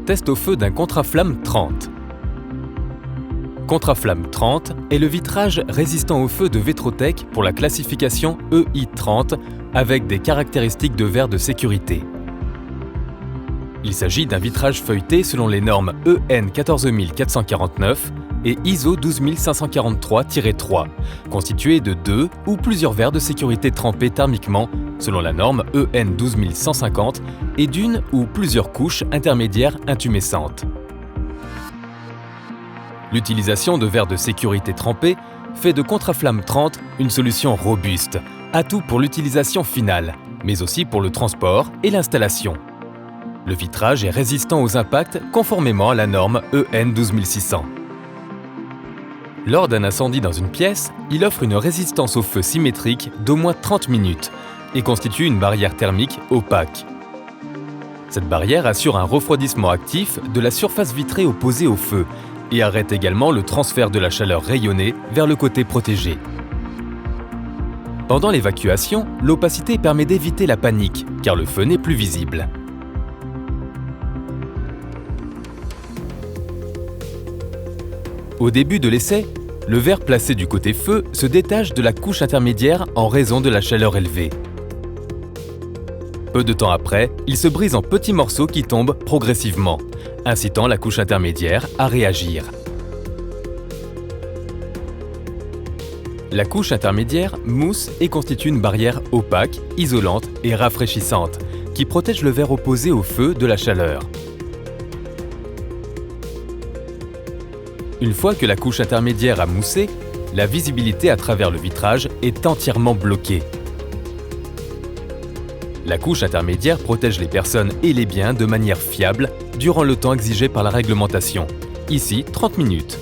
test au feu d'un Contraflamme 30. Contraflamme 30 est le vitrage résistant au feu de Vetrotech pour la classification EI30 avec des caractéristiques de verre de sécurité. Il s'agit d'un vitrage feuilleté selon les normes EN 14449 et ISO 12543-3, constitué de 2 ou plusieurs verres de sécurité trempés thermiquement selon la norme EN 12150 et d'une ou plusieurs couches intermédiaires intumescentes. L'utilisation de verres de sécurité trempés fait de Contraflamme 30 une solution robuste, atout pour l'utilisation finale, mais aussi pour le transport et l'installation. Le vitrage est résistant aux impacts conformément à la norme EN 12600. Lors d'un incendie dans une pièce, il offre une résistance au feu symétrique d'au moins 30 minutes et constitue une barrière thermique opaque. Cette barrière assure un refroidissement actif de la surface vitrée opposée au feu et arrête également le transfert de la chaleur rayonnée vers le côté protégé. Pendant l'évacuation, l'opacité permet d'éviter la panique car le feu n'est plus visible. Au début de l'essai, le verre placé du côté feu se détache de la couche intermédiaire en raison de la chaleur élevée. Peu de temps après, il se brise en petits morceaux qui tombent progressivement, incitant la couche intermédiaire à réagir. La couche intermédiaire mousse et constitue une barrière opaque, isolante et rafraîchissante, qui protège le verre opposé au feu de la chaleur. Une fois que la couche intermédiaire a moussé, la visibilité à travers le vitrage est entièrement bloquée. La couche intermédiaire protège les personnes et les biens de manière fiable durant le temps exigé par la réglementation, ici 30 minutes.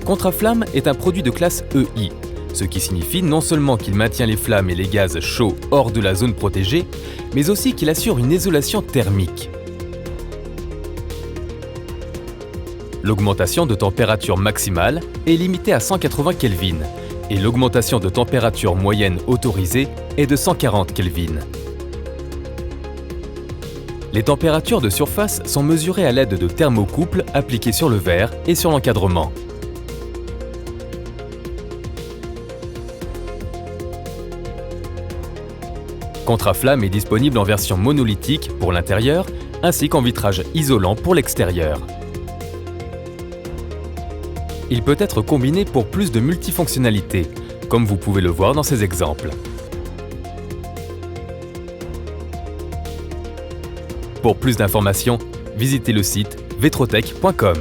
Contraflamme est un produit de classe EI, ce qui signifie non seulement qu'il maintient les flammes et les gaz chauds hors de la zone protégée, mais aussi qu'il assure une isolation thermique. L'augmentation de température maximale est limitée à 180 Kelvin et l'augmentation de température moyenne autorisée est de 140 Kelvin. Les températures de surface sont mesurées à l'aide de thermocouples appliqués sur le verre et sur l'encadrement. Contraflamme est disponible en version monolithique pour l'intérieur ainsi qu'en vitrage isolant pour l'extérieur. Il peut être combiné pour plus de multifonctionnalités, comme vous pouvez le voir dans ces exemples. Pour plus d'informations, visitez le site vetrotech.com.